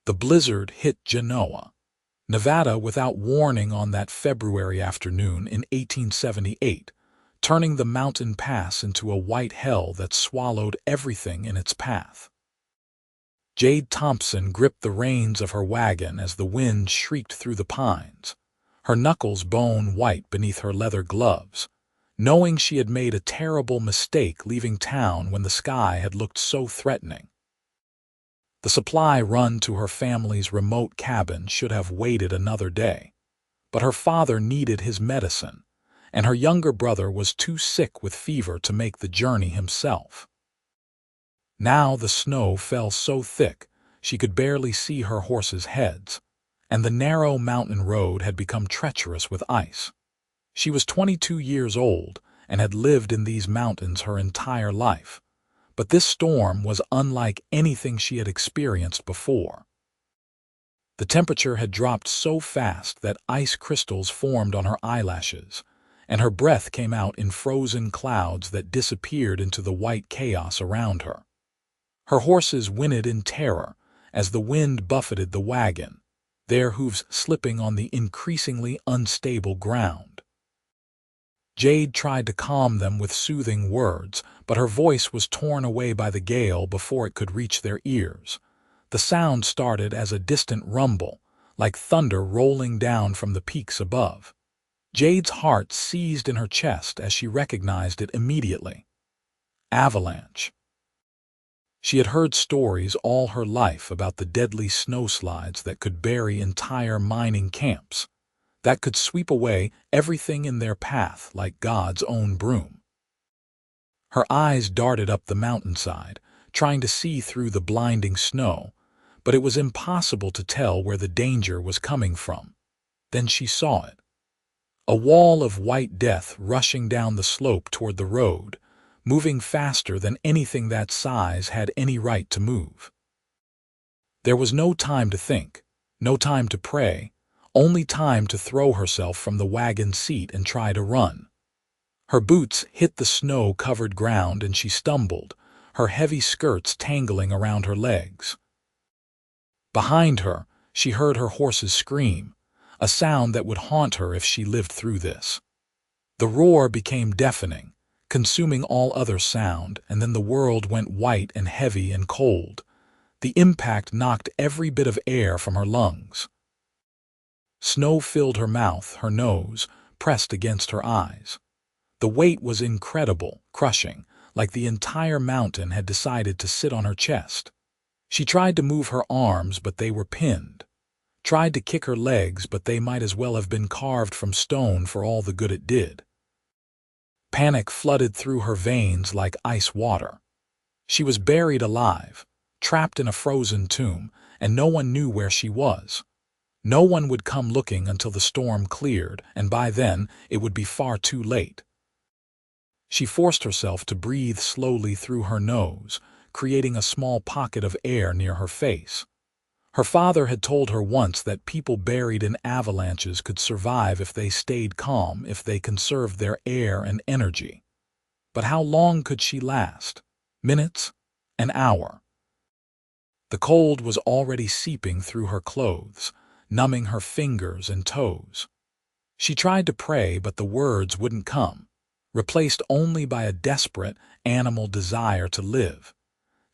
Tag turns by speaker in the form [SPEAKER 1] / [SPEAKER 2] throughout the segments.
[SPEAKER 1] The blizzard hit Genoa, Nevada without warning on that February afternoon in 1878, turning the mountain pass into a white hell that swallowed everything in its path. Jade Thompson gripped the reins of her wagon as the wind shrieked through the pines, her knuckles bone white beneath her leather gloves, knowing she had made a terrible mistake leaving town when the sky had looked so threatening. The supply run to her family's remote cabin should have waited another day, but her father needed his medicine, and her younger brother was too sick with fever to make the journey himself. Now the snow fell so thick she could barely see her horses' heads, and the narrow mountain road had become treacherous with ice. She was 22 years old and had lived in these mountains her entire life, but this storm was unlike anything she had experienced before. The temperature had dropped so fast that ice crystals formed on her eyelashes, and her breath came out in frozen clouds that disappeared into the white chaos around her. Her horses whinnied in terror as the wind buffeted the wagon, their hooves slipping on the increasingly unstable ground. Jade tried to calm them with soothing words, but her voice was torn away by the gale before it could reach their ears. The sound started as a distant rumble, like thunder rolling down from the peaks above. Jade's heart seized in her chest as she recognized it immediately. Avalanche. She had heard stories all her life about the deadly snowslides that could bury entire mining camps, that could sweep away everything in their path like God's own broom. Her eyes darted up the mountainside, trying to see through the blinding snow, but it was impossible to tell where the danger was coming from. Then she saw it. A wall of white death rushing down the slope toward the road, moving faster than anything that size had any right to move. There was no time to think, no time to pray, only time to throw herself from the wagon seat and try to run. Her boots hit the snow-covered ground and she stumbled, her heavy skirts tangling around her legs. Behind her, she heard her horses scream, a sound that would haunt her if she lived through this. The roar became deafening, consuming all other sound, and then the world went white and heavy and cold. The impact knocked every bit of air from her lungs. Snow filled her mouth, her nose, pressed against her eyes. The weight was incredible, crushing, like the entire mountain had decided to sit on her chest. She tried to move her arms, but they were pinned. Tried to kick her legs, but they might as well have been carved from stone for all the good it did. Panic flooded through her veins like ice water. She was buried alive, trapped in a frozen tomb, and no one knew where she was. No one would come looking until the storm cleared, and by then it would be far too late. She forced herself to breathe slowly through her nose, creating a small pocket of air near her face. Her father had told her once that people buried in avalanches could survive if they stayed calm, if they conserved their air and energy. But how long could she last? Minutes? An hour? The cold was already seeping through her clothes, numbing her fingers and toes. She tried to pray, but the words wouldn't come, replaced only by a desperate, animal desire to live.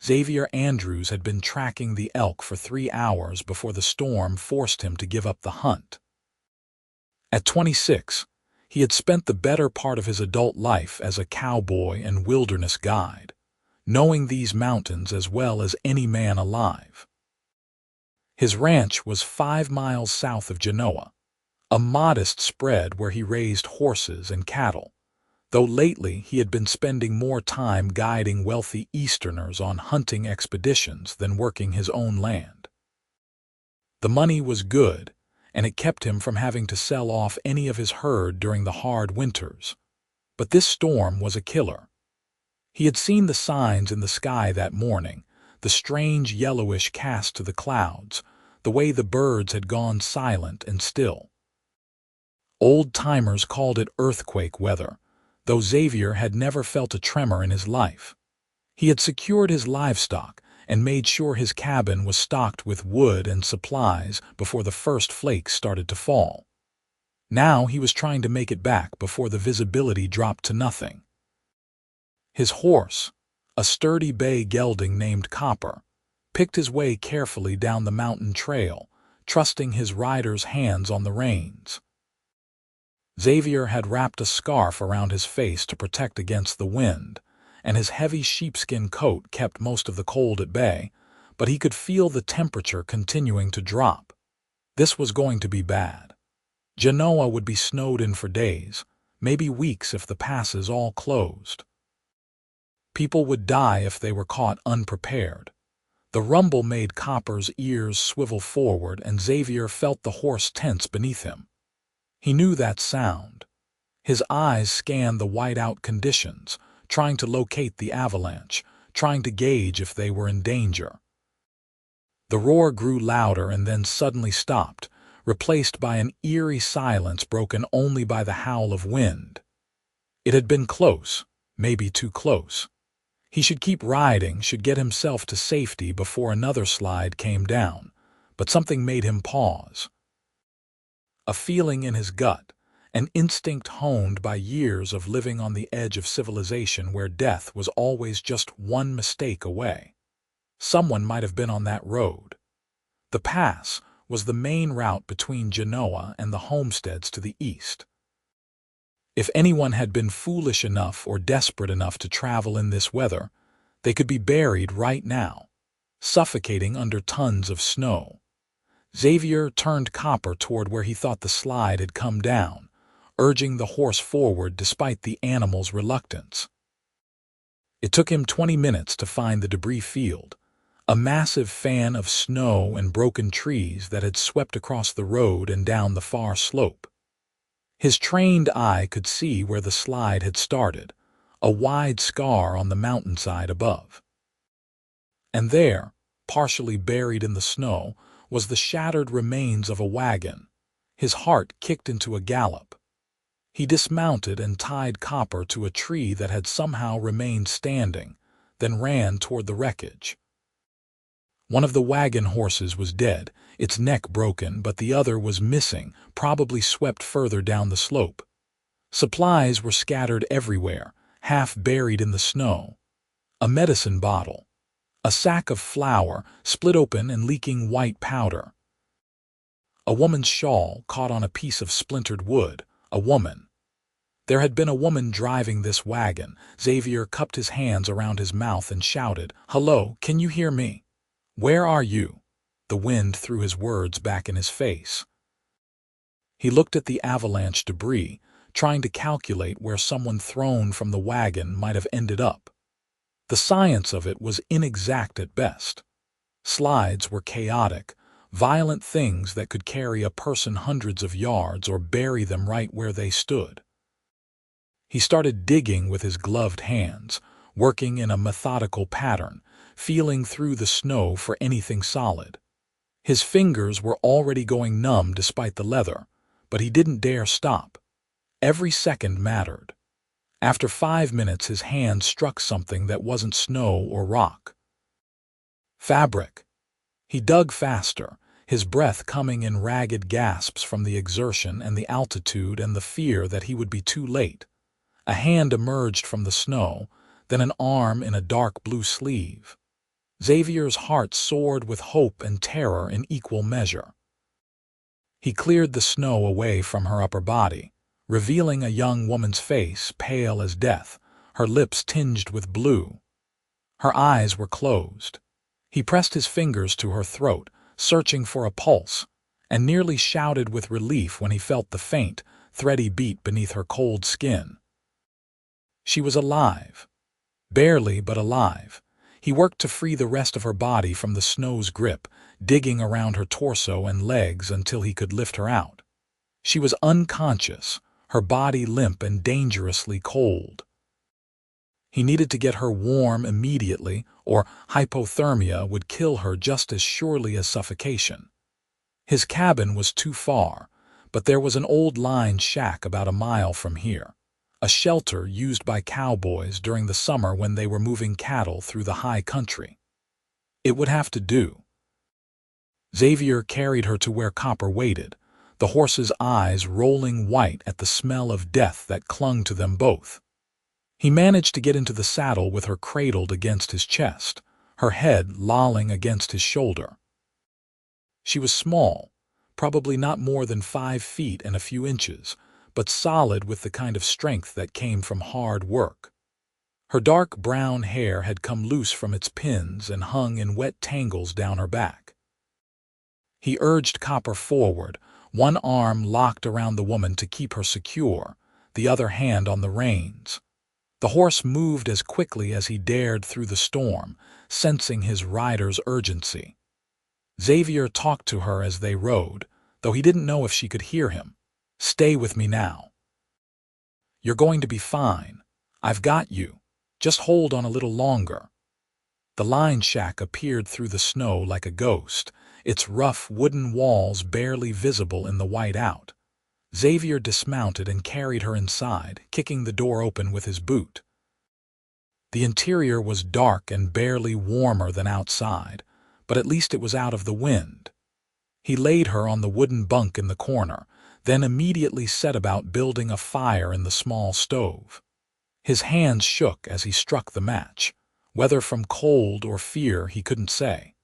[SPEAKER 1] Xavier Andrews had been tracking the elk for 3 hours before the storm forced him to give up the hunt. At 26, he had spent the better part of his adult life as a cowboy and wilderness guide, knowing these mountains as well as any man alive. His ranch was 5 miles south of Genoa, a modest spread where he raised horses and cattle, though lately he had been spending more time guiding wealthy Easterners on hunting expeditions than working his own land. The money was good, and it kept him from having to sell off any of his herd during the hard winters. But this storm was a killer. He had seen the signs in the sky that morning, the strange yellowish cast to the clouds, the way the birds had gone silent and still. Old-timers called it earthquake weather, though Xavier had never felt a tremor in his life. He had secured his livestock, and made sure his cabin was stocked with wood and supplies before the first flakes started to fall. Now he was trying to make it back before the visibility dropped to nothing. His horse, a sturdy bay gelding named Copper, picked his way carefully down the mountain trail, trusting his rider's hands on the reins. Xavier had wrapped a scarf around his face to protect against the wind, and his heavy sheepskin coat kept most of the cold at bay, but he could feel the temperature continuing to drop. This was going to be bad. Genoa would be snowed in for days, maybe weeks if the passes all closed. People would die if they were caught unprepared. The rumble made Copper's ears swivel forward, and Xavier felt the horse tense beneath him. He knew that sound. His eyes scanned the whiteout conditions, trying to locate the avalanche, trying to gauge if they were in danger. The roar grew louder and then suddenly stopped, replaced by an eerie silence broken only by the howl of wind. It had been close, maybe too close. He should keep riding, should get himself to safety before another slide came down, but something made him pause. A feeling in his gut, an instinct honed by years of living on the edge of civilization where death was always just one mistake away. Someone might have been on that road. The pass was the main route between Genoa and the homesteads to the east. If anyone had been foolish enough or desperate enough to travel in this weather, they could be buried right now, suffocating under tons of snow. Xavier turned Copper toward where he thought the slide had come down, urging the horse forward despite the animal's reluctance. It took him 20 minutes to find the debris field, a massive fan of snow and broken trees that had swept across the road and down the far slope. His trained eye could see where the slide had started, a wide scar on the mountainside above. And there, partially buried in the snow, was the shattered remains of a wagon. His heart kicked into a gallop. He dismounted and tied Copper to a tree that had somehow remained standing, then ran toward the wreckage. One of the wagon horses was dead, its neck broken, but the other was missing, probably swept further down the slope. Supplies were scattered everywhere, half buried in the snow. A medicine bottle, a sack of flour split open and leaking white powder. A woman's shawl caught on a piece of splintered wood, a woman. There had been a woman driving this wagon. Xavier cupped his hands around his mouth and shouted, "Hello, can you hear me? Where are you?" The wind threw his words back in his face. He looked at the avalanche debris, trying to calculate where someone thrown from the wagon might have ended up. The science of it was inexact at best. Slides were chaotic, violent things that could carry a person hundreds of yards or bury them right where they stood. He started digging with his gloved hands, working in a methodical pattern, feeling through the snow for anything solid. His fingers were already going numb despite the leather, but he didn't dare stop. Every second mattered. After 5 minutes, his hand struck something that wasn't snow or rock. Fabric. He dug faster, his breath coming in ragged gasps from the exertion and the altitude and the fear that he would be too late. A hand emerged from the snow, then an arm in a dark blue sleeve. Xavier's heart soared with hope and terror in equal measure. He cleared the snow away from her upper body, revealing a young woman's face, pale as death, her lips tinged with blue. Her eyes were closed. He pressed his fingers to her throat, searching for a pulse, and nearly shouted with relief when he felt the faint, thready beat beneath her cold skin. She was alive. Barely, but alive. He worked to free the rest of her body from the snow's grip, digging around her torso and legs until he could lift her out. She was unconscious, her body limp and dangerously cold. He needed to get her warm immediately, or hypothermia would kill her just as surely as suffocation. His cabin was too far, but there was an old line shack about a mile from here, a shelter used by cowboys during the summer when they were moving cattle through the high country. It would have to do. Xavier carried her to where Copper waited, the horse's eyes rolling white at the smell of death that clung to them both. He managed to get into the saddle with her cradled against his chest, her head lolling against his shoulder. She was small, probably not more than 5 feet and a few inches, but solid with the kind of strength that came from hard work. Her dark brown hair had come loose from its pins and hung in wet tangles down her back. He urged Copper forward, one arm locked around the woman to keep her secure, the other hand on the reins. The horse moved as quickly as he dared through the storm, sensing his rider's urgency. Xavier talked to her as they rode, though he didn't know if she could hear him. "Stay with me now. You're going to be fine. I've got you. Just hold on a little longer." The line shack appeared through the snow like a ghost, its rough wooden walls barely visible in the white out. Xavier dismounted and carried her inside, kicking the door open with his boot. The interior was dark and barely warmer than outside, but at least it was out of the wind. He laid her on the wooden bunk in the corner, then immediately set about building a fire in the small stove. His hands shook as he struck the match, whether from cold or fear he couldn't say.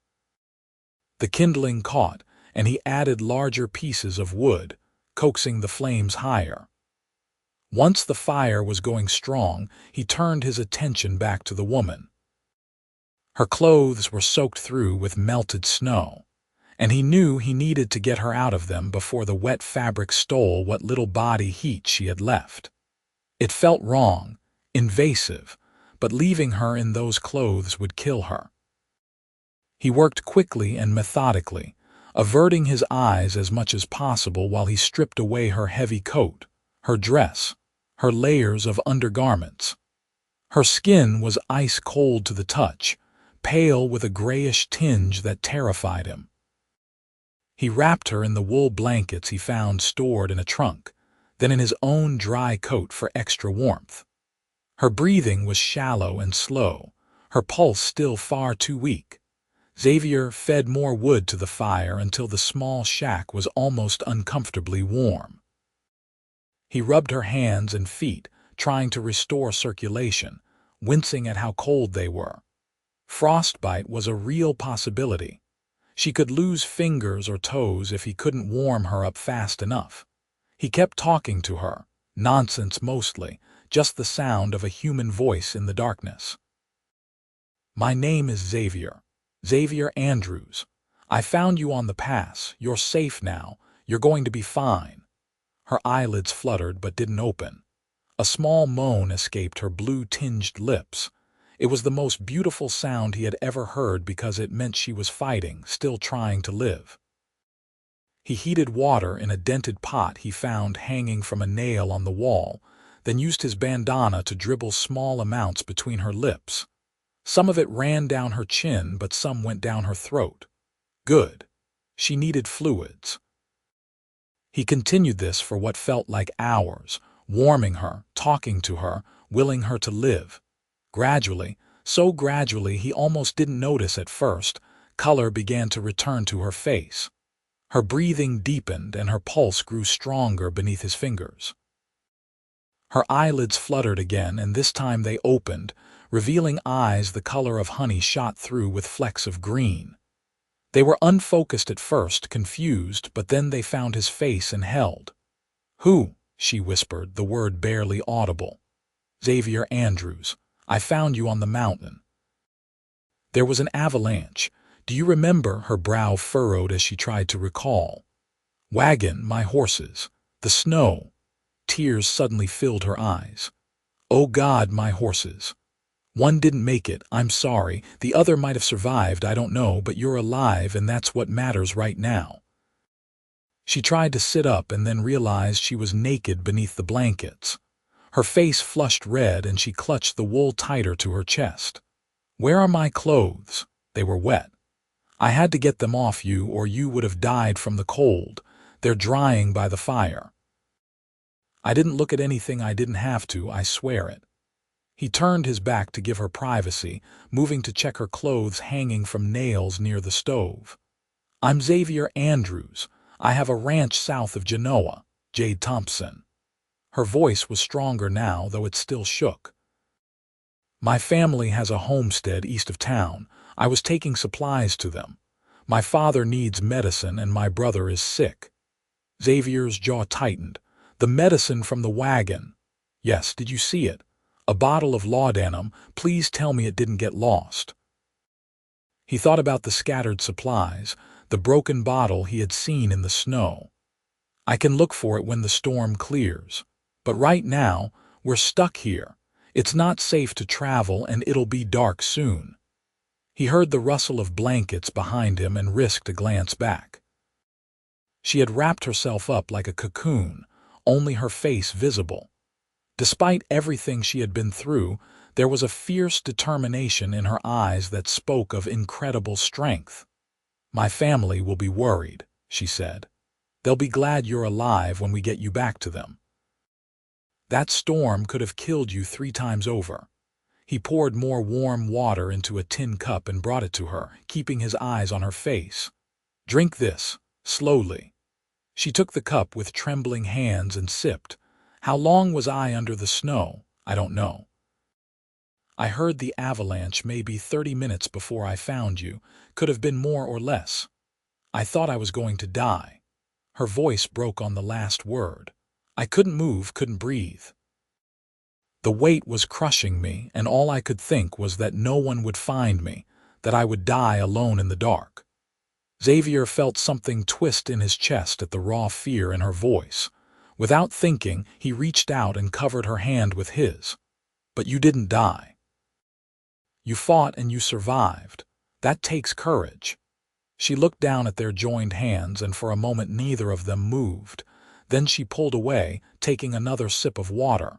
[SPEAKER 1] The kindling caught, and he added larger pieces of wood, coaxing the flames higher. Once the fire was going strong, he turned his attention back to the woman. Her clothes were soaked through with melted snow, and he knew he needed to get her out of them before the wet fabric stole what little body heat she had left. It felt wrong, invasive, but leaving her in those clothes would kill her. He worked quickly and methodically, averting his eyes as much as possible while he stripped away her heavy coat, her dress, her layers of undergarments. Her skin was ice cold to the touch, pale with a grayish tinge that terrified him. He wrapped her in the wool blankets he found stored in a trunk, then in his own dry coat for extra warmth. Her breathing was shallow and slow, her pulse still far too weak. Xavier fed more wood to the fire until the small shack was almost uncomfortably warm. He rubbed her hands and feet, trying to restore circulation, wincing at how cold they were. Frostbite was a real possibility. She could lose fingers or toes if he couldn't warm her up fast enough. He kept talking to her, nonsense mostly, just the sound of a human voice in the darkness. "My name is Xavier. Xavier Andrews. I found you on the pass. You're safe now. You're going to be fine." Her eyelids fluttered but didn't open. A small moan escaped her blue-tinged lips. It was the most beautiful sound he had ever heard because it meant she was fighting, still trying to live. He heated water in a dented pot he found hanging from a nail on the wall, then used his bandana to dribble small amounts between her lips. Some of it ran down her chin, but some went down her throat. Good. She needed fluids. He continued this for what felt like hours, warming her, talking to her, willing her to live. Gradually, so gradually he almost didn't notice at first, color began to return to her face. Her breathing deepened and her pulse grew stronger beneath his fingers. Her eyelids fluttered again, and this time they opened, revealing eyes the color of honey shot through with flecks of green. They were unfocused at first, confused, but then they found his face and held. "Who?" she whispered, the word barely audible. "Xavier Andrews. I found you on the mountain." "There was an avalanche. Do you remember?" Her brow furrowed as she tried to recall. "Wagon, my horses. The snow." Tears suddenly filled her eyes. "Oh God, my horses. One didn't make it, I'm sorry. The other might have survived, I don't know, but you're alive and that's what matters right now." She tried to sit up and then realized she was naked beneath the blankets. Her face flushed red and she clutched the wool tighter to her chest. "Where are my clothes?" They were wet. "I had to get them off you or you would have died from the cold. They're drying by the fire." "I didn't look at anything I didn't have to, I swear it." He turned his back to give her privacy, moving to check her clothes hanging from nails near the stove. "I'm Xavier Andrews. I have a ranch south of Genoa, Jade Thompson." Her voice was stronger now, though it still shook. "My family has a homestead east of town. I was taking supplies to them. My father needs medicine and my brother is sick." Xavier's jaw tightened. "The medicine from the wagon." "Yes, did you see it? A bottle of laudanum. Please tell me it didn't get lost." He thought about the scattered supplies, the broken bottle he had seen in the snow. "I can look for it when the storm clears. But right now, we're stuck here. It's not safe to travel and it'll be dark soon." He heard the rustle of blankets behind him and risked a glance back. She had wrapped herself up like a cocoon, only her face visible. Despite everything she had been through, there was a fierce determination in her eyes that spoke of incredible strength. "My family will be worried," she said. "They'll be glad you're alive when we get you back to them. That storm could have killed you 3 times over." He poured more warm water into a tin cup and brought it to her, keeping his eyes on her face. "Drink this, slowly." She took the cup with trembling hands and sipped. "How long was I under the snow? I don't know. I heard the avalanche maybe 30 minutes before I found you. Could have been more or less. I thought I was going to die." Her voice broke on the last word. "I couldn't move, couldn't breathe. The weight was crushing me, and all I could think was that no one would find me, that I would die alone in the dark." Xavier felt something twist in his chest at the raw fear in her voice. Without thinking, he reached out and covered her hand with his. "But you didn't die. You fought and you survived. That takes courage." She looked down at their joined hands, and for a moment neither of them moved. Then she pulled away, taking another sip of water.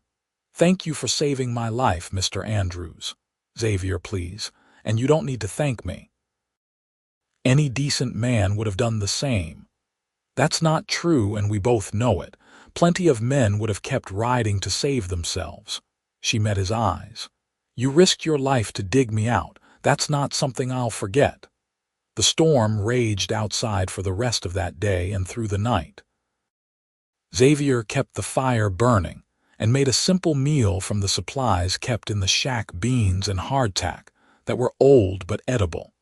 [SPEAKER 1] "Thank you for saving my life, Mr. Andrews. Xavier, please. And you don't need to thank me. Any decent man would have done the same." "That's not true, and we both know it. Plenty of men would have kept riding to save themselves." She met his eyes. "You risked your life to dig me out. That's not something I'll forget." The storm raged outside for the rest of that day and through the night. Xavier kept the fire burning and made a simple meal from the supplies kept in the shack: beans and hardtack that were old but edible.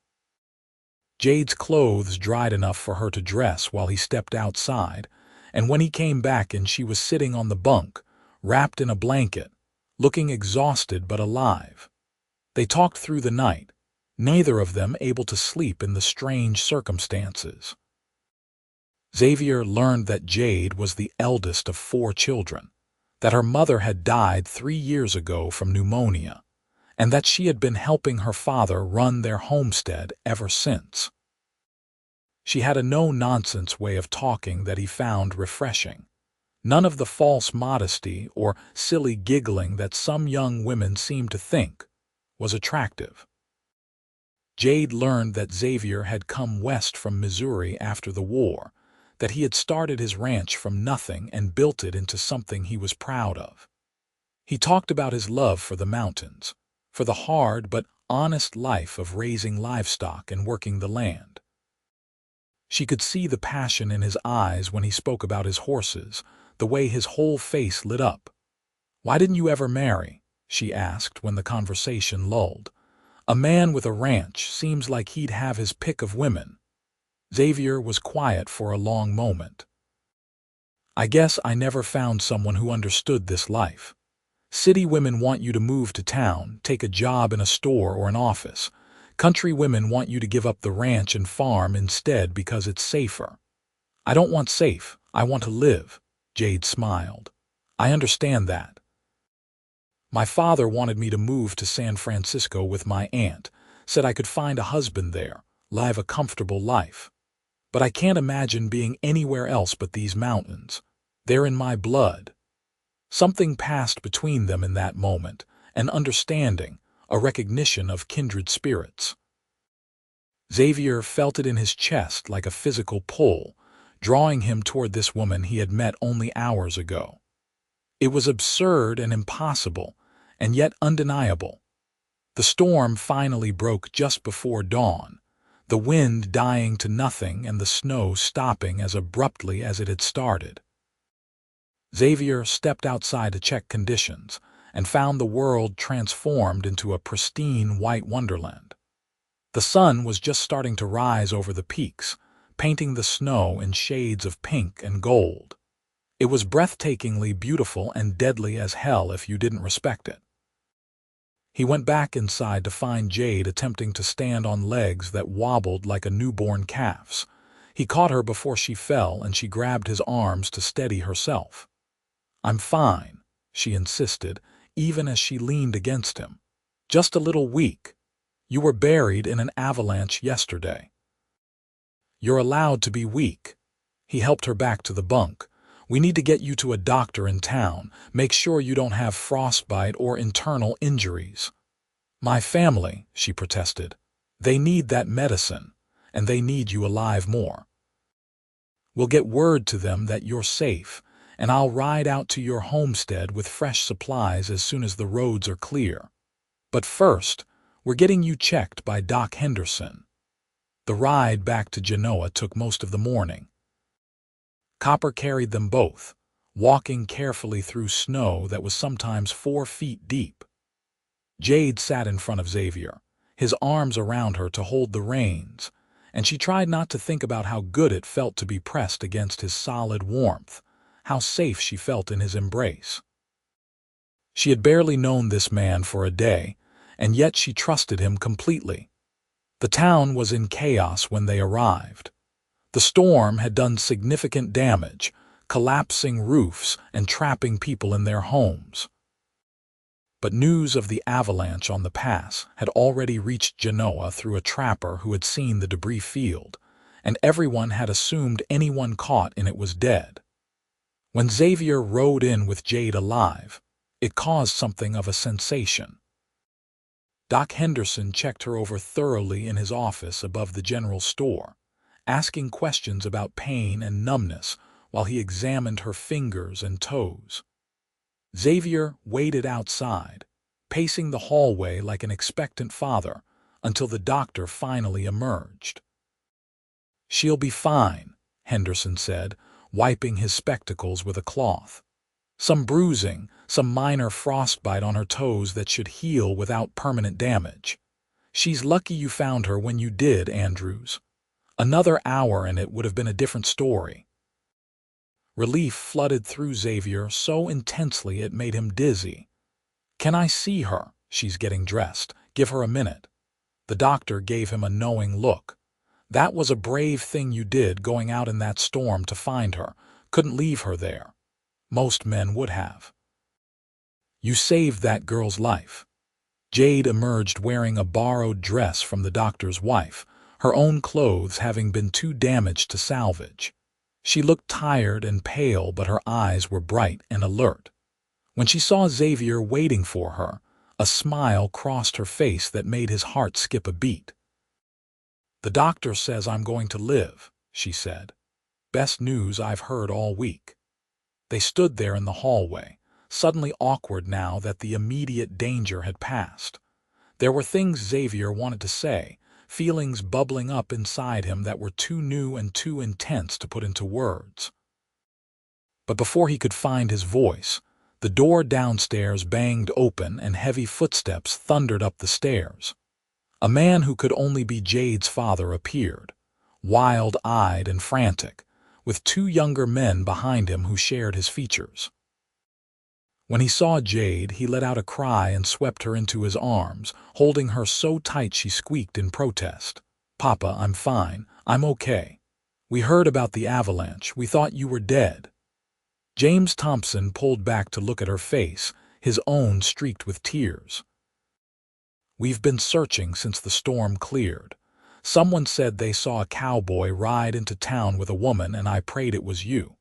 [SPEAKER 1] Jade's clothes dried enough for her to dress while he stepped outside, and when he came back and she was sitting on the bunk, wrapped in a blanket, looking exhausted but alive. They talked through the night, neither of them able to sleep in the strange circumstances. Xavier learned that Jade was the eldest of 4 children, that her mother had died 3 years ago from pneumonia, and that she had been helping her father run their homestead ever since. She had a no-nonsense way of talking that he found refreshing. None of the false modesty or silly giggling that some young women seem to think was attractive. Jade learned that Xavier had come west from Missouri after the war, that he had started his ranch from nothing and built it into something he was proud of. He talked about his love for the mountains, for the hard but honest life of raising livestock and working the land. She could see the passion in his eyes when he spoke about his horses, the way his whole face lit up. "Why didn't you ever marry?" she asked when the conversation lulled. "A man with a ranch seems like he'd have his pick of women." Xavier was quiet for a long moment. "I guess I never found someone who understood this life. City women want you to move to town, take a job in a store or an office. Country women want you to give up the ranch and farm instead because it's safer." "I don't want safe, I want to live," Jade smiled. "I understand that. My father wanted me to move to San Francisco with my aunt, said I could find a husband there, live a comfortable life. But I can't imagine being anywhere else but these mountains. They're in my blood." Something passed between them in that moment, an understanding, a recognition of kindred spirits. Xavier felt it in his chest like a physical pull, drawing him toward this woman he had met only hours ago. It was absurd and impossible, and yet undeniable. The storm finally broke just before dawn, the wind dying to nothing and the snow stopping as abruptly as it had started. Xavier stepped outside to check conditions and found the world transformed into a pristine white wonderland. The sun was just starting to rise over the peaks, painting the snow in shades of pink and gold. It was breathtakingly beautiful and deadly as hell if you didn't respect it. He went back inside to find Jade attempting to stand on legs that wobbled like a newborn calf's. He caught her before she fell and she grabbed his arms to steady herself. "I'm fine," she insisted, even as she leaned against him. "Just a little weak. You were buried in an avalanche yesterday." "You're allowed to be weak." He helped her back to the bunk. "We need to get you to a doctor in town. Make sure you don't have frostbite or internal injuries." "My family," she protested. "They need that medicine, and they need you alive more." "We'll get word to them that you're safe, and I'll ride out to your homestead with fresh supplies as soon as the roads are clear. But first, we're getting you checked by Doc Henderson." The ride back to Genoa took most of the morning. Copper carried them both, walking carefully through snow that was sometimes 4 feet deep. Jade sat in front of Xavier, his arms around her to hold the reins, and she tried not to think about how good it felt to be pressed against his solid warmth, how safe she felt in his embrace. She had barely known this man for a day, and yet she trusted him completely. The town was in chaos when they arrived. The storm had done significant damage, collapsing roofs and trapping people in their homes. But news of the avalanche on the pass had already reached Genoa through a trapper who had seen the debris field, and everyone had assumed anyone caught in it was dead. When Xavier rode in with Jade alive, it caused something of a sensation. Doc Henderson checked her over thoroughly in his office above the general store, asking questions about pain and numbness while he examined her fingers and toes. Xavier waited outside, pacing the hallway like an expectant father, until the doctor finally emerged. "She'll be fine," Henderson said, wiping his spectacles with a cloth. "Some bruising, some minor frostbite on her toes that should heal without permanent damage. She's lucky you found her when you did, Andrews. Another hour and it would have been a different story." Relief flooded through Xavier so intensely it made him dizzy. "Can I see her? She's getting dressed. Give her a minute." The doctor gave him a knowing look. "That was a brave thing you did, going out in that storm to find her. Couldn't leave her there. Most men would have." "You saved that girl's life." Jade emerged wearing a borrowed dress from the doctor's wife, her own clothes having been too damaged to salvage. She looked tired and pale, but her eyes were bright and alert. When she saw Xavier waiting for her, a smile crossed her face that made his heart skip a beat. "The doctor says I'm going to live," she said. "Best news I've heard all week." They stood there in the hallway, suddenly awkward now that the immediate danger had passed. There were things Xavier wanted to say, feelings bubbling up inside him that were too new and too intense to put into words. But before he could find his voice, the door downstairs banged open and heavy footsteps thundered up the stairs. A man who could only be Jade's father appeared, wild-eyed and frantic, with 2 younger men behind him who shared his features. When he saw Jade, he let out a cry and swept her into his arms, holding her so tight she squeaked in protest. "Papa, I'm fine. I'm okay. We heard about the avalanche. We thought you were dead." James Thompson pulled back to look at her face, his own streaked with tears. "We've been searching since the storm cleared. Someone said they saw a cowboy ride into town with a woman, and I prayed it was you.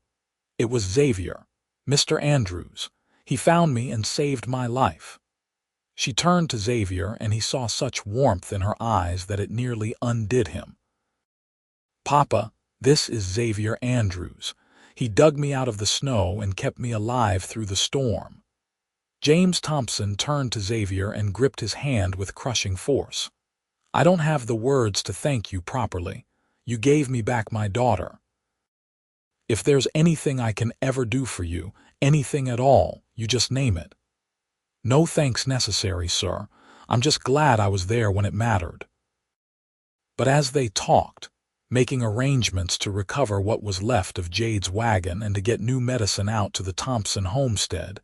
[SPEAKER 1] It was Xavier, Mr. Andrews. He found me and saved my life." She turned to Xavier, and he saw such warmth in her eyes that it nearly undid him. "Papa, this is Xavier Andrews. He dug me out of the snow and kept me alive through the storm." James Thompson turned to Xavier and gripped his hand with crushing force. "I don't have the words to thank you properly. You gave me back my daughter. If there's anything I can ever do for you, anything at all, you just name it." "No thanks necessary, sir. I'm just glad I was there when it mattered." But as they talked, making arrangements to recover what was left of Jade's wagon and to get new medicine out to the Thompson homestead,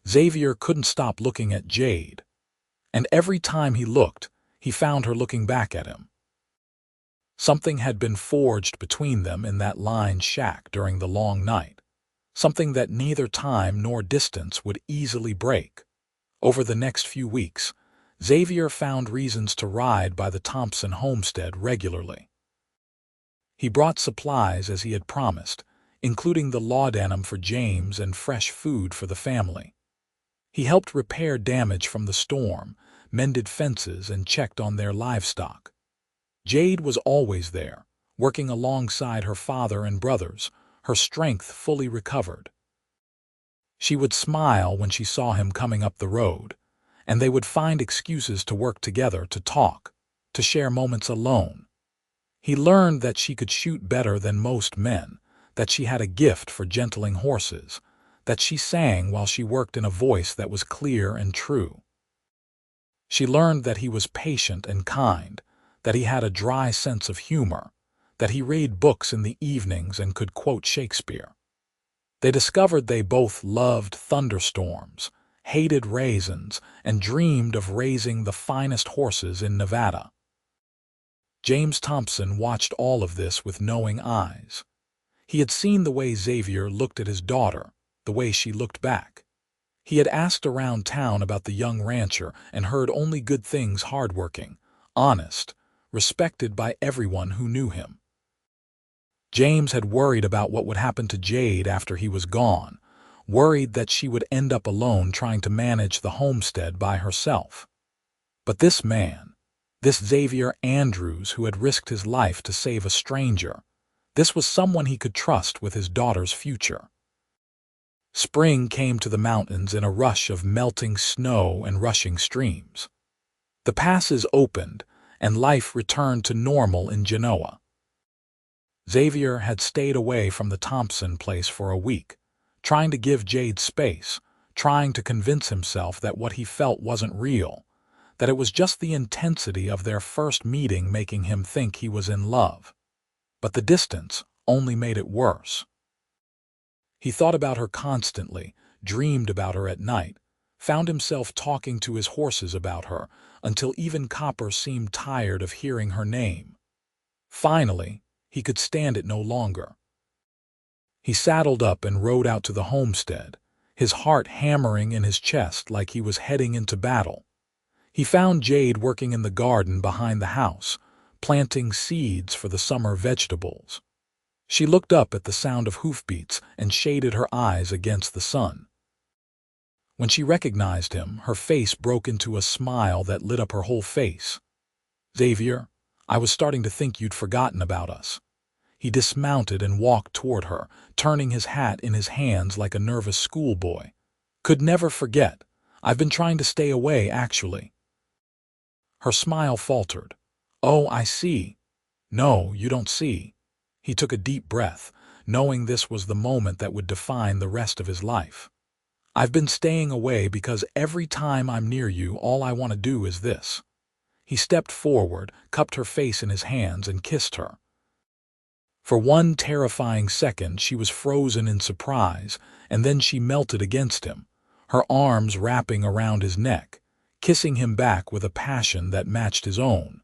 [SPEAKER 1] Xavier couldn't stop looking at Jade. And every time he looked, he found her looking back at him. Something had been forged between them in that lined shack during the long night, something that neither time nor distance would easily break. Over the next few weeks, Xavier found reasons to ride by the Thompson homestead regularly. He brought supplies as he had promised, including the laudanum for James and fresh food for the family. He helped repair damage from the storm, mended fences, and checked on their livestock. Jade was always there, working alongside her father and brothers, her strength fully recovered. She would smile when she saw him coming up the road, and they would find excuses to work together, to talk, to share moments alone. He learned that she could shoot better than most men, that she had a gift for gentling horses, that she sang while she worked in a voice that was clear and true. She learned that he was patient and kind, that he had a dry sense of humor, that he read books in the evenings and could quote Shakespeare. They discovered they both loved thunderstorms, hated raisins, and dreamed of raising the finest horses in Nevada. James Thompson watched all of this with knowing eyes. He had seen the way Xavier looked at his daughter, the way she looked back. He had asked around town about the young rancher and heard only good things: hardworking, honest, respected by everyone who knew him. James had worried about what would happen to Jade after he was gone, worried that she would end up alone trying to manage the homestead by herself. But this man, this Xavier Andrews who had risked his life to save a stranger, this was someone he could trust with his daughter's future. Spring came to the mountains in a rush of melting snow and rushing streams. The passes opened, and life returned to normal in Genoa. Xavier had stayed away from the Thompson place for a week, trying to give Jade space, trying to convince himself that what he felt wasn't real, that it was just the intensity of their first meeting making him think he was in love. But the distance only made it worse. He thought about her constantly, dreamed about her at night, found himself talking to his horses about her, until even Copper seemed tired of hearing her name. Finally, he could stand it no longer. He saddled up and rode out to the homestead, his heart hammering in his chest like he was heading into battle. He found Jade working in the garden behind the house, planting seeds for the summer vegetables. She looked up at the sound of hoofbeats and shaded her eyes against the sun. When she recognized him, her face broke into a smile that lit up her whole face. "Xavier, I was starting to think you'd forgotten about us." He dismounted and walked toward her, turning his hat in his hands like a nervous schoolboy. "Could never forget. I've been trying to stay away, actually." Her smile faltered. "Oh, I see." "No, you don't see." He took a deep breath, knowing this was the moment that would define the rest of his life. "I've been staying away because every time I'm near you, all I want to do is this." He stepped forward, cupped her face in his hands, and kissed her. For one terrifying second, she was frozen in surprise, and then she melted against him, her arms wrapping around his neck, kissing him back with a passion that matched his own.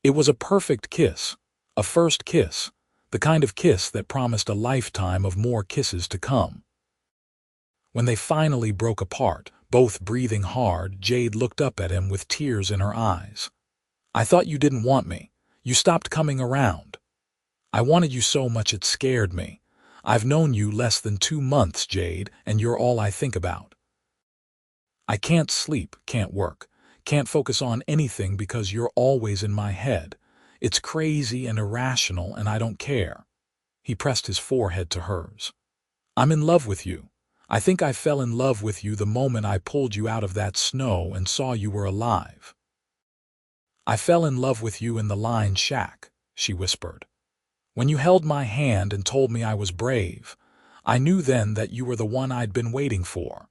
[SPEAKER 1] It was a perfect kiss, a first kiss, the kind of kiss that promised a lifetime of more kisses to come. When they finally broke apart, both breathing hard, Jade looked up at him with tears in her eyes. "I thought you didn't want me. You stopped coming around. I wanted you so much it scared me. I've known you less than 2 months, Jade, and you're all I think about. I can't sleep, can't work, can't focus on anything because you're always in my head. It's crazy and irrational, and I don't care." He pressed his forehead to hers. "I'm in love with you. I think I fell in love with you the moment I pulled you out of that snow and saw you were alive. I fell in love with you in the line shack, she whispered. When you held my hand and told me I was brave, I knew then that you were the one I'd been waiting for.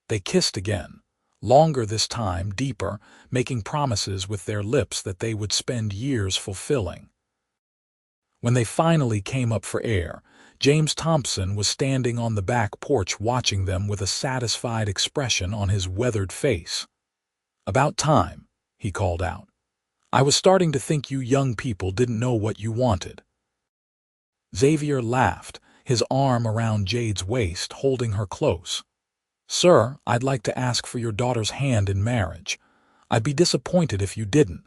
[SPEAKER 1] They kissed again, longer this time, deeper, making promises with their lips that they would spend years fulfilling. When they finally came up for air, James Thompson was standing on the back porch watching them with a satisfied expression on his weathered face. "About time," he called out. "I was starting to think you young people didn't know what you wanted." Xavier laughed, his arm around Jade's waist, holding her close. "Sir, I'd like to ask for your daughter's hand in marriage. I'd be disappointed if you didn't.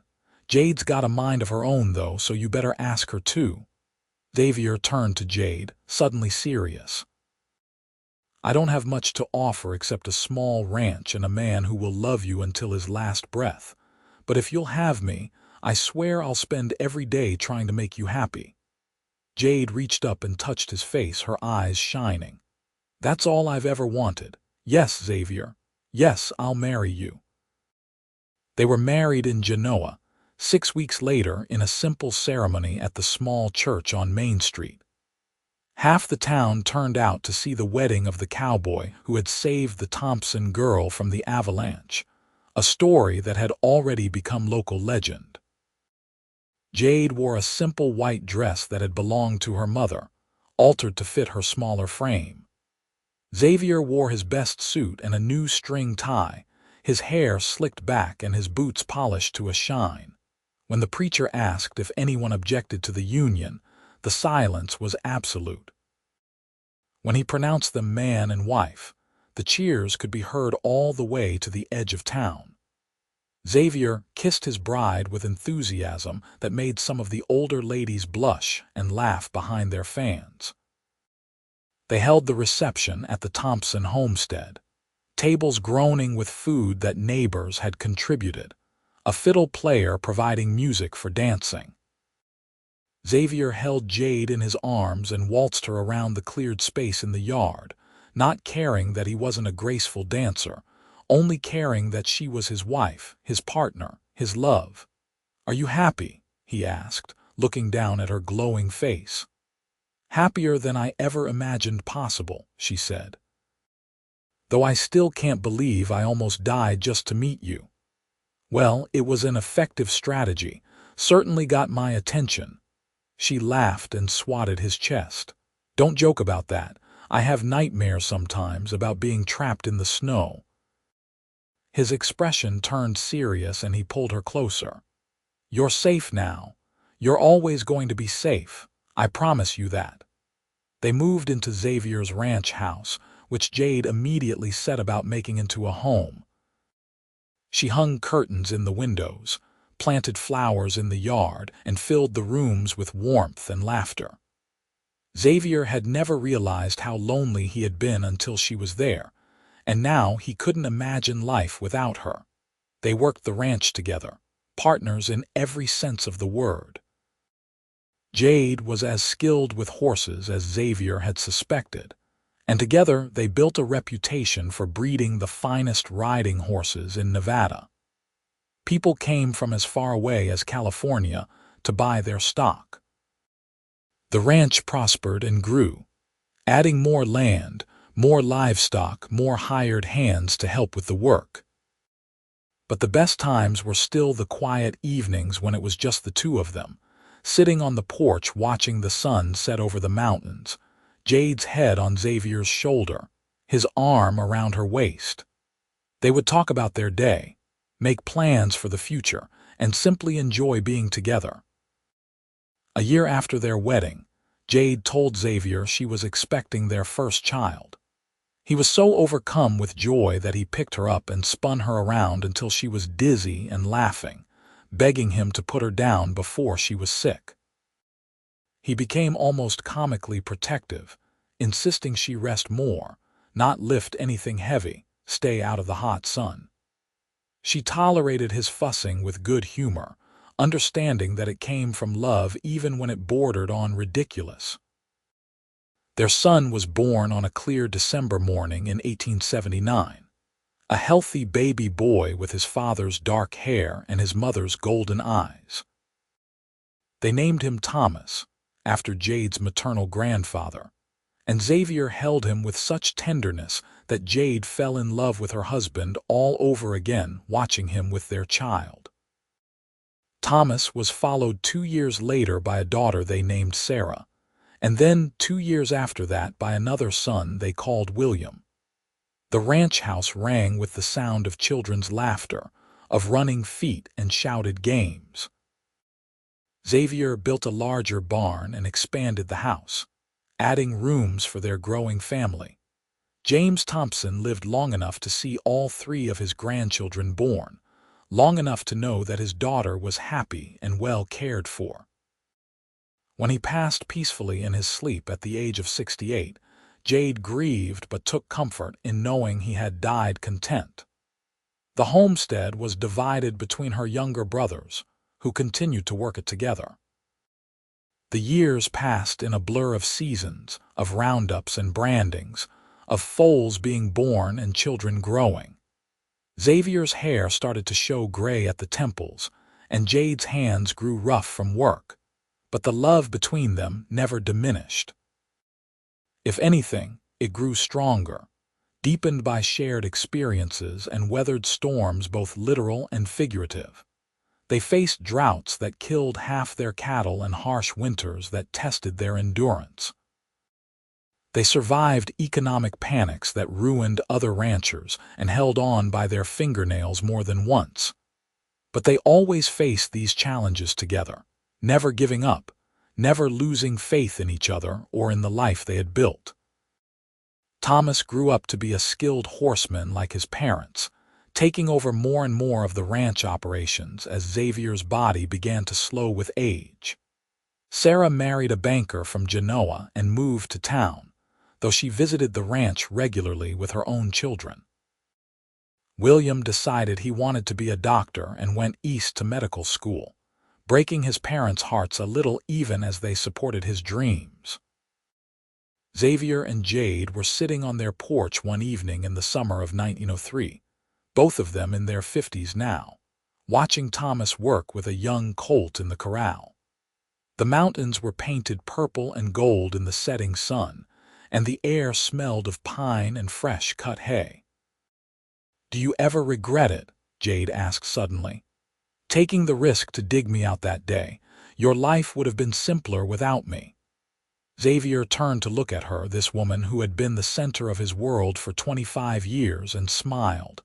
[SPEAKER 1] Jade's got a mind of her own, though, so you better ask her too." Xavier turned to Jade, suddenly serious. "I don't have much to offer except a small ranch and a man who will love you until his last breath. But if you'll have me, I swear I'll spend every day trying to make you happy." Jade reached up and touched his face, her eyes shining. "That's all I've ever wanted. Yes, Xavier. Yes, I'll marry you." They were married in Genoa, 6 weeks later, in a simple ceremony at the small church on Main Street. Half the town turned out to see the wedding of the cowboy who had saved the Thompson girl from the avalanche, a story that had already become local legend. Jade wore a simple white dress that had belonged to her mother, altered to fit her smaller frame. Xavier wore his best suit and a new string tie, his hair slicked back and his boots polished to a shine. When the preacher asked if anyone objected to the union, the silence was absolute. When he pronounced them man and wife, the cheers could be heard all the way to the edge of town. Xavier kissed his bride with enthusiasm that made some of the older ladies blush and laugh behind their fans. They held the reception at the Thompson homestead, tables groaning with food that neighbors had contributed, a fiddle player providing music for dancing. Xavier held Jade in his arms and waltzed her around the cleared space in the yard, not caring that he wasn't a graceful dancer, only caring that she was his wife, his partner, his love. "Are you happy?" he asked, looking down at her glowing face. "Happier than I ever imagined possible," she said. "Though I still can't believe I almost died just to meet you." "Well, it was an effective strategy, certainly got my attention." She laughed and swatted his chest. "Don't joke about that. I have nightmares sometimes about being trapped in the snow." His expression turned serious and he pulled her closer. "You're safe now. You're always going to be safe. I promise you that." They moved into Xavier's ranch house, which Jade immediately set about making into a home. She hung curtains in the windows, planted flowers in the yard, and filled the rooms with warmth and laughter. Xavier had never realized how lonely he had been until she was there, and now he couldn't imagine life without her. They worked the ranch together, partners in every sense of the word. Jade was as skilled with horses as Xavier had suspected, and together they built a reputation for breeding the finest riding horses in Nevada. People came from as far away as California to buy their stock. The ranch prospered and grew, adding more land, more livestock, more hired hands to help with the work. But the best times were still the quiet evenings when it was just the two of them, sitting on the porch watching the sun set over the mountains, Jade's head on Xavier's shoulder, his arm around her waist. They would talk about their day, make plans for the future, and simply enjoy being together. A year after their wedding, Jade told Xavier she was expecting their first child. He was so overcome with joy that he picked her up and spun her around until she was dizzy and laughing, begging him to put her down before she was sick. He became almost comically protective, insisting she rest more, not lift anything heavy, stay out of the hot sun. She tolerated his fussing with good humor, understanding that it came from love even when it bordered on ridiculous. Their son was born on a clear December morning in 1879, a healthy baby boy with his father's dark hair and his mother's golden eyes. They named him Thomas, after Jade's maternal grandfather, and Xavier held him with such tenderness that Jade fell in love with her husband all over again, watching him with their child. Thomas was followed 2 years later by a daughter they named Sarah, and then 2 years after that by another son they called William. The ranch house rang with the sound of children's laughter, of running feet and shouted games. Xavier built a larger barn and expanded the house, adding rooms for their growing family. Jade Thompson lived long enough to see all 3 of his grandchildren born, long enough to know that his daughter was happy and well cared for. When he passed peacefully in his sleep at the age of 68, Jade grieved but took comfort in knowing he had died content. The homestead was divided between her younger brothers, who continued to work it together. The years passed in a blur of seasons, of roundups and brandings, of foals being born and children growing. Xavier's hair started to show gray at the temples, and Jade's hands grew rough from work, but the love between them never diminished. If anything, it grew stronger, deepened by shared experiences and weathered storms both literal and figurative. They faced droughts that killed half their cattle and harsh winters that tested their endurance. They survived economic panics that ruined other ranchers and held on by their fingernails more than once. But they always faced these challenges together, never giving up, never losing faith in each other or in the life they had built. Thomas grew up to be a skilled horseman like his parents, taking over more and more of the ranch operations as Xavier's body began to slow with age. Sarah married a banker from Genoa and moved to town, though she visited the ranch regularly with her own children. William decided he wanted to be a doctor and went east to medical school, breaking his parents' hearts a little even as they supported his dreams. Xavier and Jade were sitting on their porch one evening in the summer of 1903, both of them in their 50s now, watching Thomas work with a young colt in the corral. The mountains were painted purple and gold in the setting sun, and the air smelled of pine and fresh cut hay. "Do you ever regret it?" Jade asked suddenly. "Taking the risk to dig me out that day. Your life would have been simpler without me." Xavier turned to look at her, this woman who had been the center of his world for 25 years, and smiled.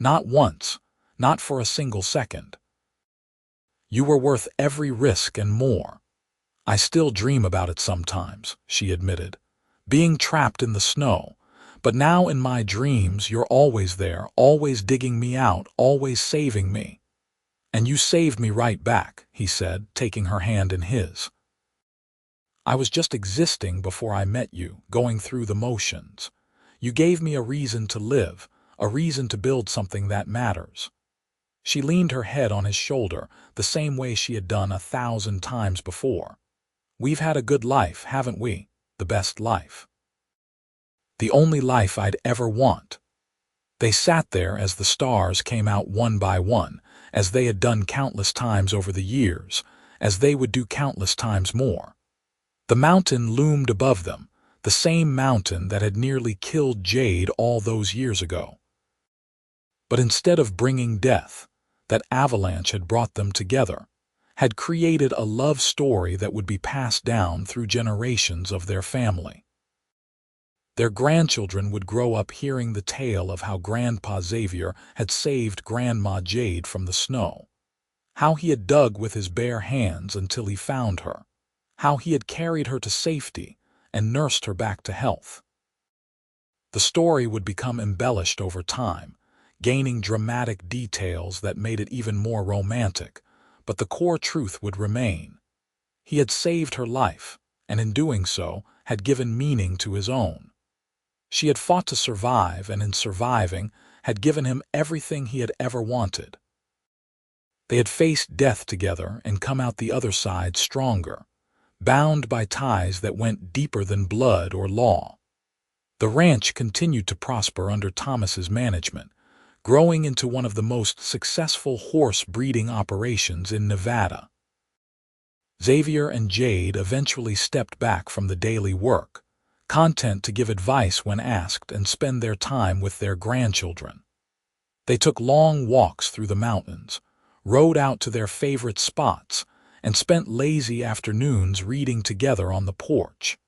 [SPEAKER 1] Not once, not for a single second. "You were worth every risk and more. I still dream about it sometimes," she admitted, "being trapped in the snow. But now in my dreams you're always there, always digging me out, always saving me." "And you saved me right back," he said, taking her hand in his. "I was just existing before I met you, going through the motions. You gave me a reason to live, a reason to build something that matters." She leaned her head on his shoulder, the same way she had done 1,000 times before. "We've had a good life, haven't we? The best life. The only life I'd ever want." They sat there as the stars came out one by one, as they had done countless times over the years, as they would do countless times more. The mountain loomed above them, the same mountain that had nearly killed Jade all those years ago. But instead of bringing death, that avalanche had brought them together, had created a love story that would be passed down through generations of their family. Their grandchildren would grow up hearing the tale of how Grandpa Xavier had saved Grandma Jade from the snow, how he had dug with his bare hands until he found her, how he had carried her to safety and nursed her back to health. The story would become embellished over time, gaining dramatic details that made it even more romantic, but the core truth would remain. He had saved her life, and in doing so, had given meaning to his own. She had fought to survive, and in surviving, had given him everything he had ever wanted. They had faced death together and come out the other side stronger, bound by ties that went deeper than blood or law. The ranch continued to prosper under Thomas's management, growing into one of the most successful horse breeding operations in Nevada. Xavier and Jade eventually stepped back from the daily work, content to give advice when asked and spend their time with their grandchildren. They took long walks through the mountains, rode out to their favorite spots, and spent lazy afternoons reading together on the porch.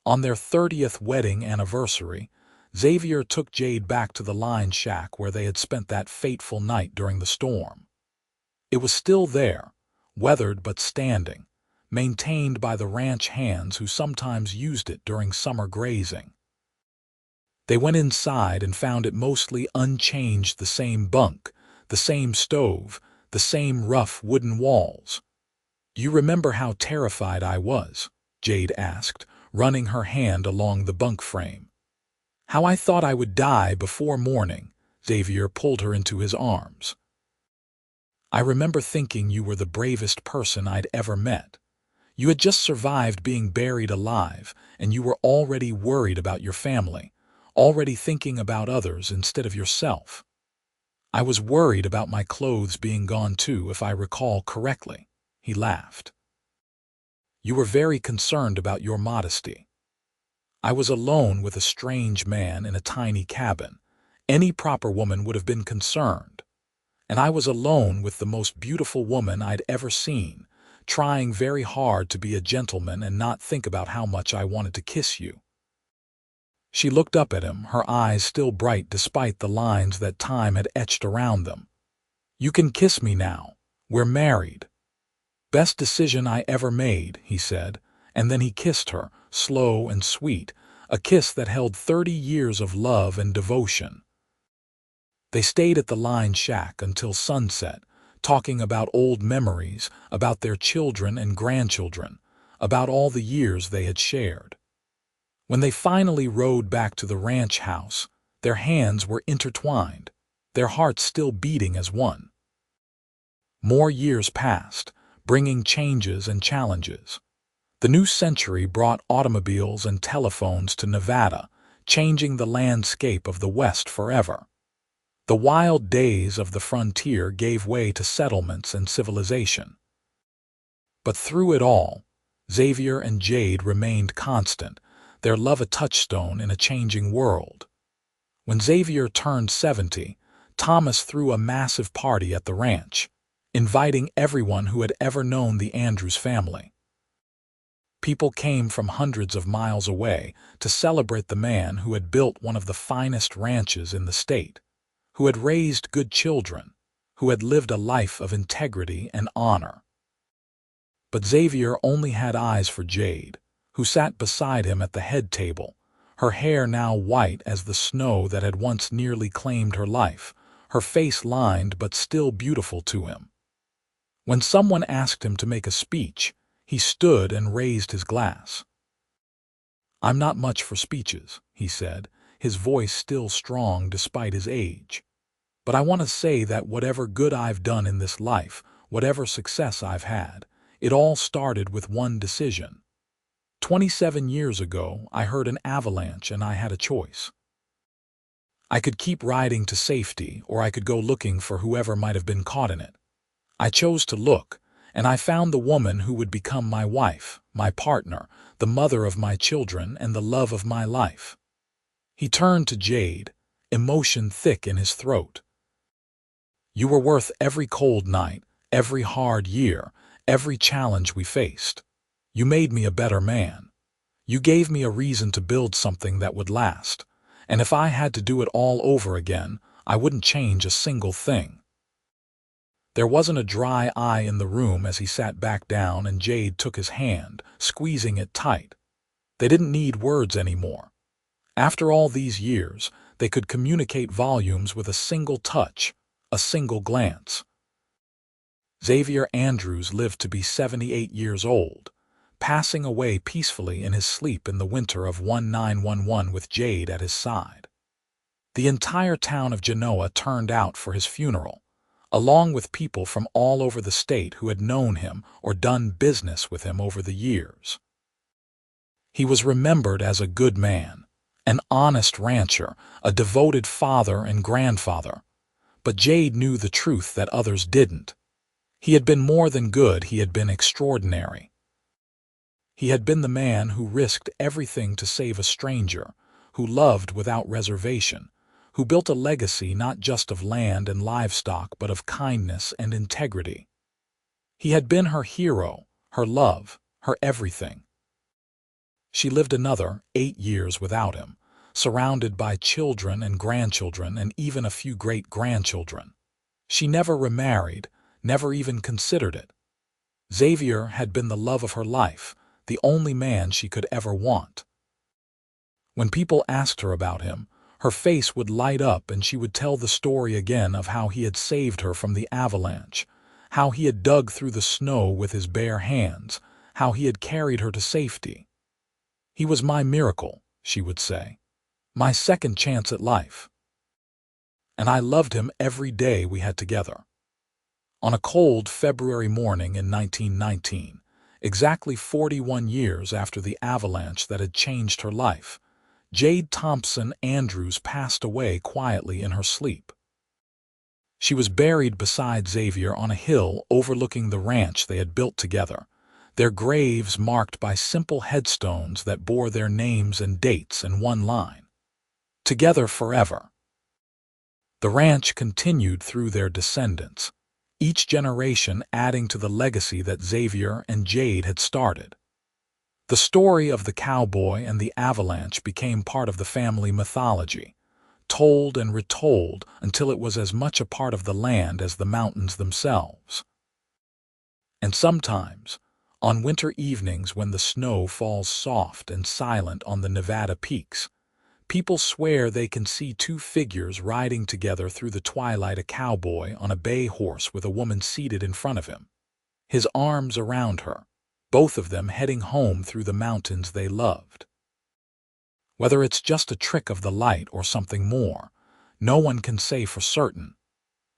[SPEAKER 1] On their 30th wedding anniversary, Xavier took Jade back to the line shack where they had spent that fateful night during the storm. It was still there, weathered but standing, maintained by the ranch hands who sometimes used it during summer grazing. They went inside and found it mostly unchanged: the same bunk, the same stove, the same rough wooden walls. "You remember how terrified I was?" Jade asked, running her hand along the bunk frame. "How I thought I would die before morning." Xavier pulled her into his arms. "I remember thinking you were the bravest person I'd ever met. You had just survived being buried alive, and you were already worried about your family, already thinking about others instead of yourself. I was worried about my clothes being gone too, if I recall correctly." He laughed. "You were very concerned about your modesty. I was alone with a strange man in a tiny cabin. Any proper woman would have been concerned. And I was alone with the most beautiful woman I'd ever seen, trying very hard to be a gentleman and not think about how much I wanted to kiss you." She looked up at him, her eyes still bright despite the lines that time had etched around them. "You can kiss me now. We're married." "Best decision I ever made," he said, and then he kissed her, slow and sweet, a kiss that held 30 years of love and devotion. They stayed at the line shack until sunset, talking about old memories, about their children and grandchildren, about all the years they had shared. When they finally rode back to the ranch house, their hands were intertwined, their hearts still beating as one. More years passed, bringing changes and challenges. The new century brought automobiles and telephones to Nevada, changing the landscape of the West forever. The wild days of the frontier gave way to settlements and civilization. But through it all, Xavier and Jade remained constant, their love a touchstone in a changing world. When Xavier turned 70, Thomas threw a massive party at the ranch, inviting everyone who had ever known the Andrews family. People came from hundreds of miles away to celebrate the man who had built one of the finest ranches in the state, who had raised good children, who had lived a life of integrity and honor. But Xavier only had eyes for Jade, who sat beside him at the head table, her hair now white as the snow that had once nearly claimed her life, her face lined but still beautiful to him. When someone asked him to make a speech, he stood and raised his glass. "I'm not much for speeches," he said, his voice still strong despite his age. "But I want to say that whatever good I've done in this life, whatever success I've had, it all started with one decision. 27 years ago, I heard an avalanche and I had a choice. I could keep riding to safety, or I could go looking for whoever might have been caught in it. I chose to look, and I found the woman who would become my wife, my partner, the mother of my children, and the love of my life." He turned to Jade, emotion thick in his throat. "You were worth every cold night, every hard year, every challenge we faced. You made me a better man. You gave me a reason to build something that would last, and if I had to do it all over again, I wouldn't change a single thing." There wasn't a dry eye in the room as he sat back down and Jade took his hand, squeezing it tight. They didn't need words anymore. After all these years, they could communicate volumes with a single touch, a single glance. Xavier Andrews lived to be 78 years old, passing away peacefully in his sleep in the winter of 1911 with Jade at his side. The entire town of Genoa turned out for his funeral, along with people from all over the state who had known him or done business with him over the years. He was remembered as a good man, an honest rancher, a devoted father and grandfather. But Jade knew the truth that others didn't. He had been more than good, he had been extraordinary. He had been the man who risked everything to save a stranger, who loved without reservation, who built a legacy not just of land and livestock but of kindness and integrity. He had been her hero, her love, her everything. She lived another 8 years without him, surrounded by children and grandchildren and even a few great-grandchildren. She never remarried, never even considered it. Xavier had been the love of her life, the only man she could ever want. When people asked her about him, her face would light up and she would tell the story again of how he had saved her from the avalanche, how he had dug through the snow with his bare hands, how he had carried her to safety. "He was my miracle," she would say, "my second chance at life. And I loved him every day we had together." On a cold February morning in 1919, exactly 41 years after the avalanche that had changed her life, Jade Thompson Andrews passed away quietly in her sleep. She was buried beside Xavier on a hill overlooking the ranch they had built together, their graves marked by simple headstones that bore their names and dates in one line. Together forever. The ranch continued through their descendants, each generation adding to the legacy that Xavier and Jade had started. The story of the cowboy and the avalanche became part of the family mythology, told and retold until it was as much a part of the land as the mountains themselves. And sometimes, on winter evenings when the snow falls soft and silent on the Nevada peaks, people swear they can see two figures riding together through the twilight, a cowboy on a bay horse with a woman seated in front of him, his arms around her, both of them heading home through the mountains they loved. Whether it's just a trick of the light or something more, no one can say for certain.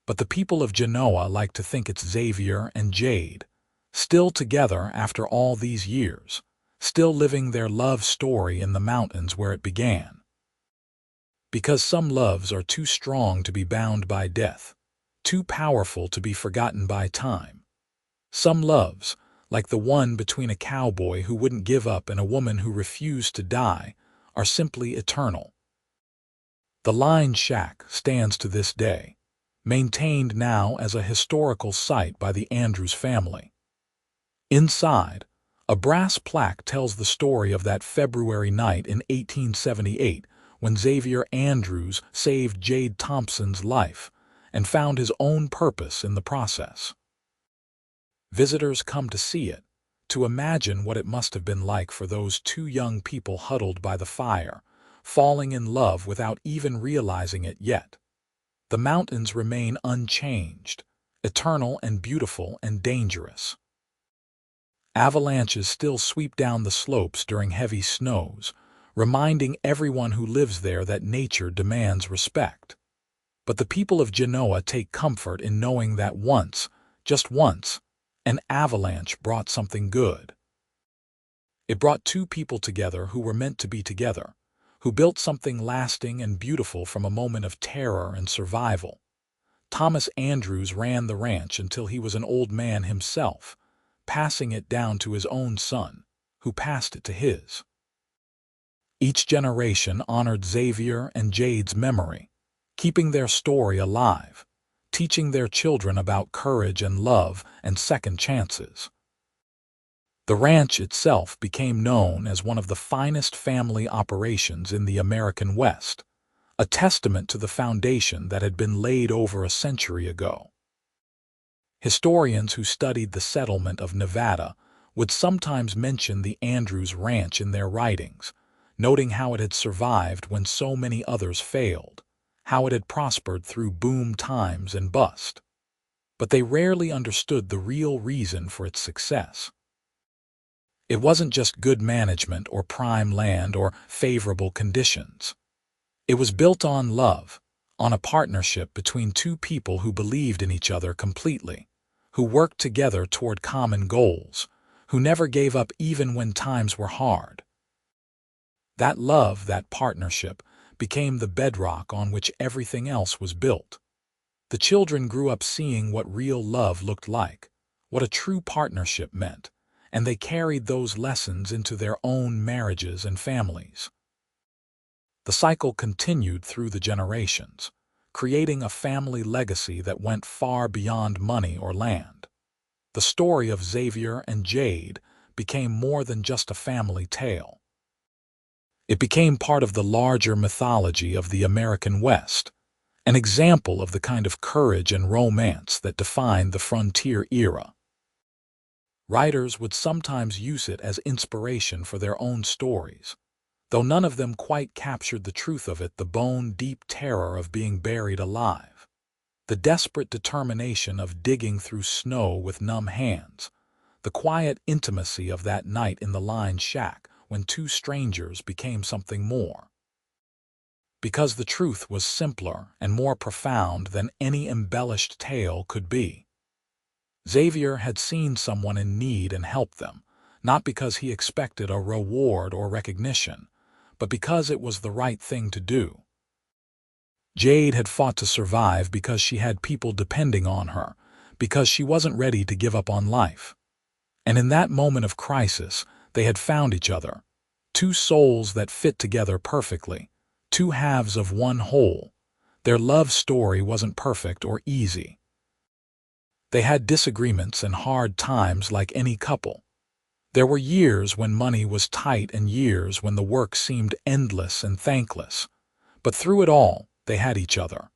[SPEAKER 1] But the people of Genoa like to think it's Xavier and Jade, still together after all these years, still living their love story in the mountains where it began. Because some loves are too strong to be bound by death, too powerful to be forgotten by time. Some loves, like the one between a cowboy who wouldn't give up and a woman who refused to die, are simply eternal. The Line Shack stands to this day, maintained now as a historical site by the Andrews family. Inside, a brass plaque tells the story of that February night in 1878 when Xavier Andrews saved Jade Thompson's life and found his own purpose in the process. Visitors come to see it, to imagine what it must have been like for those two young people huddled by the fire, falling in love without even realizing it yet. The mountains remain unchanged, eternal and beautiful and dangerous. Avalanches still sweep down the slopes during heavy snows, reminding everyone who lives there that nature demands respect. But the people of Genoa take comfort in knowing that once, just once, an avalanche brought something good. It brought two people together who were meant to be together, who built something lasting and beautiful from a moment of terror and survival. Thomas Andrews ran the ranch until he was an old man himself, passing it down to his own son, who passed it to his. Each generation honored Xavier and Jade's memory, keeping their story alive, teaching their children about courage and love and second chances. The ranch itself became known as one of the finest family operations in the American West, a testament to the foundation that had been laid over a century ago. Historians who studied the settlement of Nevada would sometimes mention the Andrews Ranch in their writings, noting how it had survived when so many others failed, how it had prospered through boom times and bust. But they rarely understood the real reason for its success. It wasn't just good management or prime land or favorable conditions. It was built on love, on a partnership between two people who believed in each other completely, who worked together toward common goals, who never gave up even when times were hard. That love, that partnership, became the bedrock on which everything else was built. The children grew up seeing what real love looked like, what a true partnership meant, and they carried those lessons into their own marriages and families. The cycle continued through the generations, creating a family legacy that went far beyond money or land. The story of Xavier and Jade became more than just a family tale. It became part of the larger mythology of the American West, an example of the kind of courage and romance that defined the frontier era. Writers would sometimes use it as inspiration for their own stories, though none of them quite captured the truth of it, the bone-deep terror of being buried alive, the desperate determination of digging through snow with numb hands, the quiet intimacy of that night in the lined shack when two strangers became something more. Because the truth was simpler and more profound than any embellished tale could be. Xavier had seen someone in need and helped them, not because he expected a reward or recognition, but because it was the right thing to do. Jade had fought to survive because she had people depending on her, because she wasn't ready to give up on life. And in that moment of crisis, they had found each other, two souls that fit together perfectly, two halves of one whole. Their love story wasn't perfect or easy. They had disagreements and hard times like any couple. There were years when money was tight and years when the work seemed endless and thankless. But through it all, they had each other.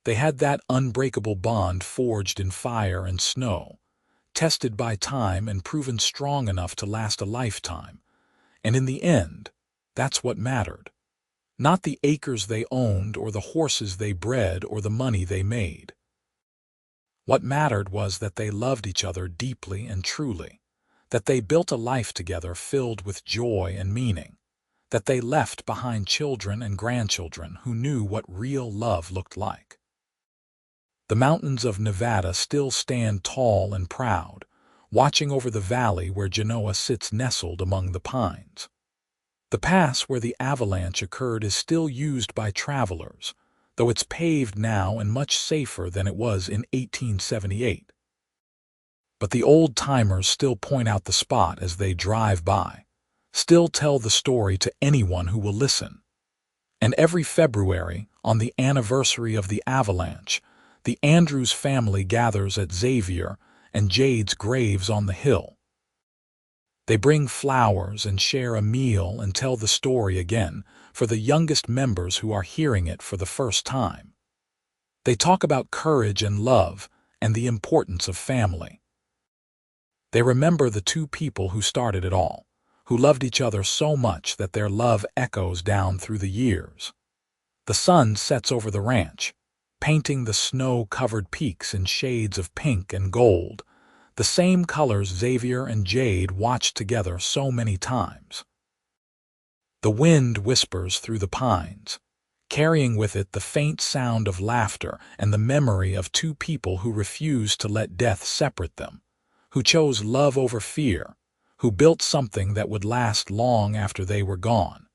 [SPEAKER 1] They had that unbreakable bond forged in fire and snow, tested by time and proven strong enough to last a lifetime. And in the end, that's what mattered. Not the acres they owned or the horses they bred or the money they made. What mattered was that they loved each other deeply and truly, that they built a life together filled with joy and meaning, that they left behind children and grandchildren who knew what real love looked like. The mountains of Nevada still stand tall and proud, watching over the valley where Genoa sits nestled among the pines. The pass where the avalanche occurred is still used by travelers, though it's paved now and much safer than it was in 1878. But the old-timers still point out the spot as they drive by, still tell the story to anyone who will listen. And every February, on the anniversary of the avalanche, the Andrews family gathers at Xavier and Jade's graves on the hill. They bring flowers and share a meal and tell the story again for the youngest members who are hearing it for the first time. They talk about courage and love and the importance of family. They remember the two people who started it all, who loved each other so much that their love echoes down through the years. The sun sets over the ranch, painting the snow-covered peaks in shades of pink and gold, the same colors Xavier and Jade watched together so many times. The wind whispers through the pines, carrying with it the faint sound of laughter and the memory of two people who refused to let death separate them, who chose love over fear, who built something that would last long after they were gone.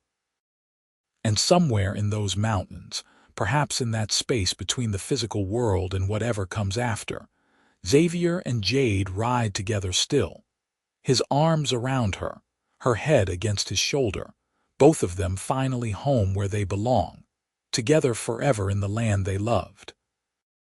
[SPEAKER 1] And somewhere in those mountains, perhaps in that space between the physical world and whatever comes after, Xavier and Jade ride together still, his arms around her, her head against his shoulder, both of them finally home where they belong, together forever in the land they loved.